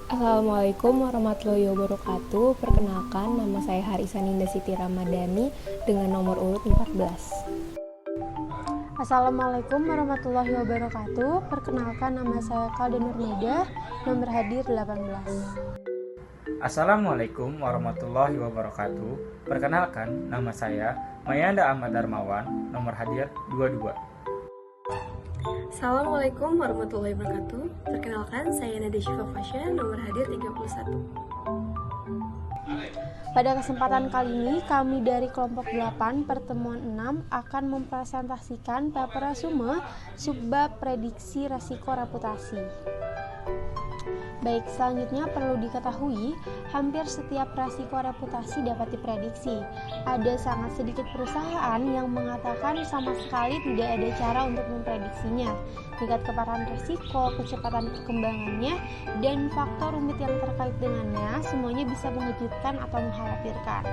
Assalamualaikum warahmatullahi wabarakatuh. Perkenalkan, nama saya Harisa Ninda Siti Ramadhani dengan nomor urut 14. Assalamualaikum warahmatullahi wabarakatuh. Perkenalkan, nama saya Kalda Nurmeda, nomor hadir 18. Assalamualaikum warahmatullahi wabarakatuh. Perkenalkan, nama saya Mayanda Ahmad Darmawan, nomor hadir 22. Assalamualaikum warahmatullahi wabarakatuh. Perkenalkan, saya Nada Syifa Fasya, nomor hadir 31. Pada kesempatan kali ini, kami dari kelompok 8 pertemuan 6 akan mempresentasikan paper resume subbab prediksi resiko reputasi. Baik, selanjutnya perlu diketahui, hampir setiap resiko reputasi dapat diprediksi. Ada sangat sedikit perusahaan yang mengatakan sama sekali tidak ada cara untuk memprediksinya. Tingkat keparahan resiko, kecepatan perkembangannya, dan faktor rumit yang terkait dengannya, semuanya bisa mengejutkan atau mengkhawatirkan.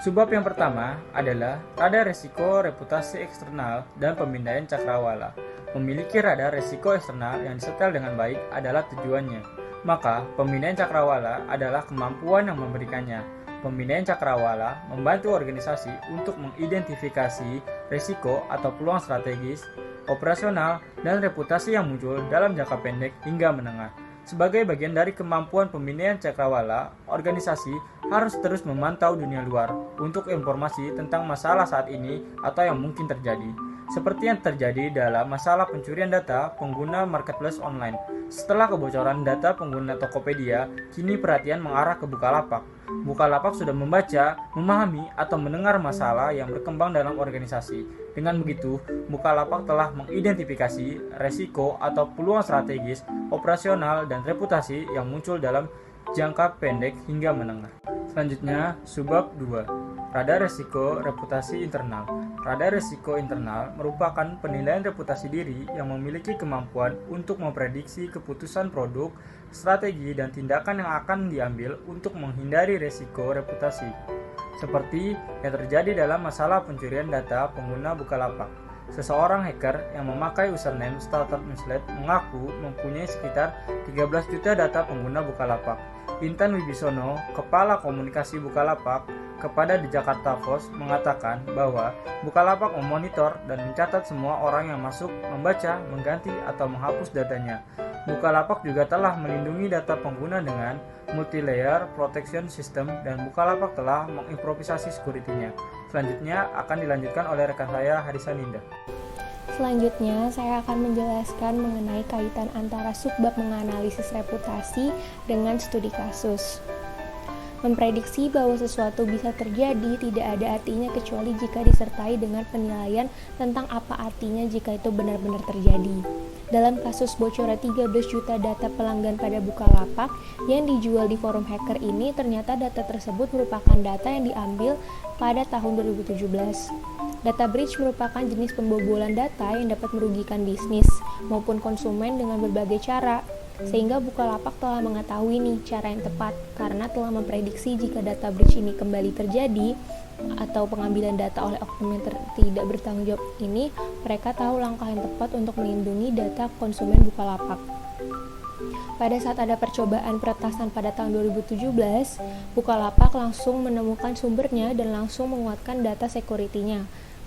Subbab yang pertama adalah radar resiko reputasi eksternal dan pemindaian cakrawala. Memiliki radar resiko eksternal yang disetel dengan baik adalah tujuannya. Maka, pemindaian cakrawala adalah kemampuan yang memberikannya. Pemindaian cakrawala membantu organisasi untuk mengidentifikasi risiko atau peluang strategis, operasional, dan reputasi yang muncul dalam jangka pendek hingga menengah. Sebagai bagian dari kemampuan pemindaian cakrawala, organisasi harus terus memantau dunia luar untuk informasi tentang masalah saat ini atau yang mungkin terjadi. Seperti yang terjadi dalam masalah pencurian data pengguna marketplace online. Setelah kebocoran data pengguna Tokopedia, kini perhatian mengarah ke Bukalapak. Bukalapak sudah membaca, memahami, atau mendengar masalah yang berkembang dalam organisasi. Dengan begitu, Bukalapak telah mengidentifikasi resiko atau peluang strategis, operasional, dan reputasi yang muncul dalam jangka pendek hingga menengah. Selanjutnya, subbab 2. Radar resiko reputasi internal. Radar resiko internal merupakan penilaian reputasi diri yang memiliki kemampuan untuk memprediksi keputusan produk, strategi, dan tindakan yang akan diambil untuk menghindari resiko reputasi. Seperti yang terjadi dalam masalah pencurian data pengguna Bukalapak. Seseorang hacker yang memakai username Startup Newslet mengaku mempunyai sekitar 13 juta data pengguna Bukalapak. Intan Wibisono, Kepala Komunikasi Bukalapak, kepada The Jakarta Post mengatakan bahwa Bukalapak memonitor dan mencatat semua orang yang masuk, membaca, mengganti, atau menghapus datanya. Bukalapak juga telah melindungi data pengguna dengan multi-layer protection system dan Bukalapak telah mengimprovisasi security-nya. Selanjutnya akan dilanjutkan oleh rekan saya Harisa Ninda. Selanjutnya, saya akan menjelaskan mengenai kaitan antara subbab menganalisis reputasi dengan studi kasus. Memprediksi bahwa sesuatu bisa terjadi tidak ada artinya kecuali jika disertai dengan penilaian tentang apa artinya jika itu benar-benar terjadi. Dalam kasus bocornya 13 juta data pelanggan pada Bukalapak yang dijual di forum hacker ini, ternyata data tersebut merupakan data yang diambil pada tahun 2017. Data breach merupakan jenis pembobolan data yang dapat merugikan bisnis maupun konsumen dengan berbagai cara. Sehingga Bukalapak telah mengetahui cara yang tepat karena telah memprediksi jika data breach ini kembali terjadi atau pengambilan data oleh oknum yang tidak bertanggung jawab ini, mereka tahu langkah yang tepat untuk melindungi data konsumen Bukalapak. Pada saat ada percobaan peretasan pada tahun 2017, Bukalapak langsung menemukan sumbernya dan langsung menguatkan data security-nya.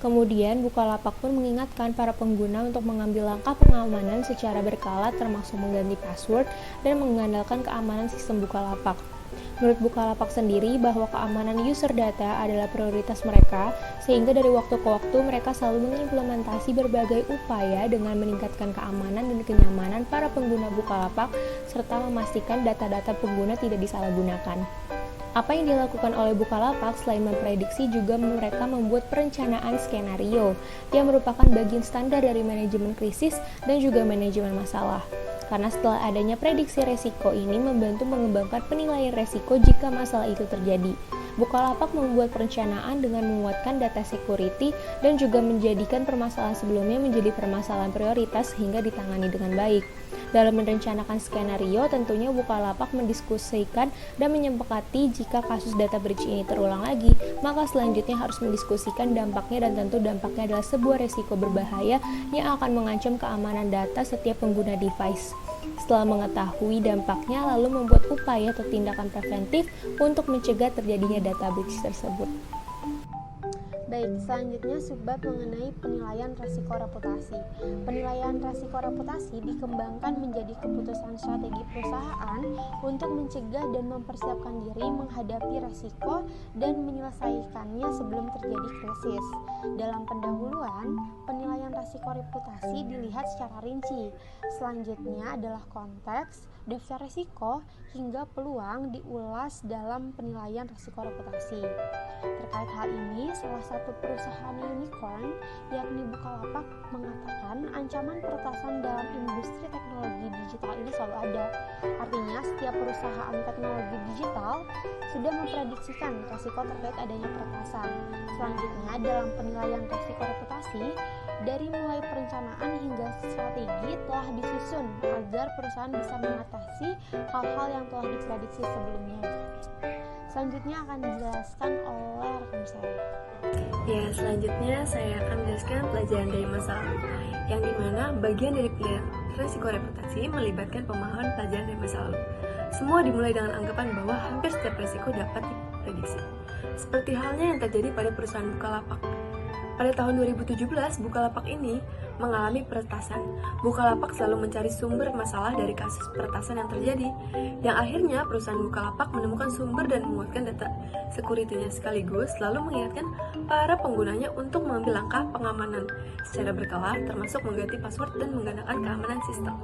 Kemudian, Bukalapak pun mengingatkan para pengguna untuk mengambil langkah pengamanan secara berkala termasuk mengganti password dan mengandalkan keamanan sistem Bukalapak. Menurut Bukalapak sendiri bahwa keamanan user data adalah prioritas mereka, sehingga dari waktu ke waktu mereka selalu mengimplementasi berbagai upaya dengan meningkatkan keamanan dan kenyamanan para pengguna Bukalapak serta memastikan data-data pengguna tidak disalahgunakan. Apa yang dilakukan oleh Bukalapak selain memprediksi juga mereka membuat perencanaan skenario yang merupakan bagian standar dari manajemen krisis dan juga manajemen masalah. Karena setelah adanya prediksi resiko ini membantu mengembangkan penilaian resiko jika masalah itu terjadi. Bukalapak membuat perencanaan dengan menguatkan data security dan juga menjadikan permasalahan sebelumnya menjadi permasalahan prioritas sehingga ditangani dengan baik. Dalam merencanakan skenario, tentunya Bukalapak mendiskusikan dan menyepakati jika kasus data breach ini terulang lagi, maka selanjutnya harus mendiskusikan dampaknya, dan tentu dampaknya adalah sebuah resiko berbahaya yang akan mengancam keamanan data setiap pengguna device. Setelah mengetahui dampaknya, lalu membuat upaya atau tindakan preventif untuk mencegah terjadinya data breach tersebut. Baik, selanjutnya subbab mengenai penilaian resiko reputasi. Penilaian resiko reputasi dikembangkan menjadi keputusan strategi perusahaan untuk mencegah dan mempersiapkan diri menghadapi resiko dan menyelesaikannya sebelum terjadi krisis. Dalam pendahuluan, penilaian resiko reputasi dilihat secara rinci. Selanjutnya adalah konteks, daftar resiko, hingga peluang diulas dalam penilaian resiko reputasi. Terkait hal ini, salah satu perusahaan unicorn, yakni Bukalapak, mengatakan ancaman peretasan dalam industri teknologi digital ini selalu ada. Artinya, setiap perusahaan teknologi digital sudah memprediksikan resiko terkait adanya peretasan. Selanjutnya, dalam penilaian resiko reputasi, dari mulai perencanaan hingga strategi telah disusun agar perusahaan bisa mengatasi hal-hal yang telah diprediksi sebelumnya. Selanjutnya akan dijelaskan oleh rekan saya. Ya, selanjutnya saya akan menjelaskan pelajaran dari masa lalu, yang dimana bagian dari penilaian resiko reputasi melibatkan pemahaman pelajaran dari masa lalu. Semua dimulai dengan anggapan bahwa hampir setiap resiko dapat diprediksi. Seperti halnya yang terjadi pada perusahaan Bukalapak. Pada tahun 2017, Bukalapak ini mengalami peretasan. Bukalapak selalu mencari sumber masalah dari kasus peretasan yang terjadi, yang akhirnya perusahaan Bukalapak menemukan sumber dan menguatkan data security-nya, sekaligus selalu mengingatkan para penggunanya untuk mengambil langkah pengamanan secara berkala, termasuk mengganti password dan menggunakan keamanan sistem.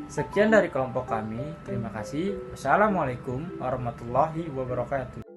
Sekian dari kelompok kami. Terima kasih. Wassalamualaikum warahmatullahi wabarakatuh.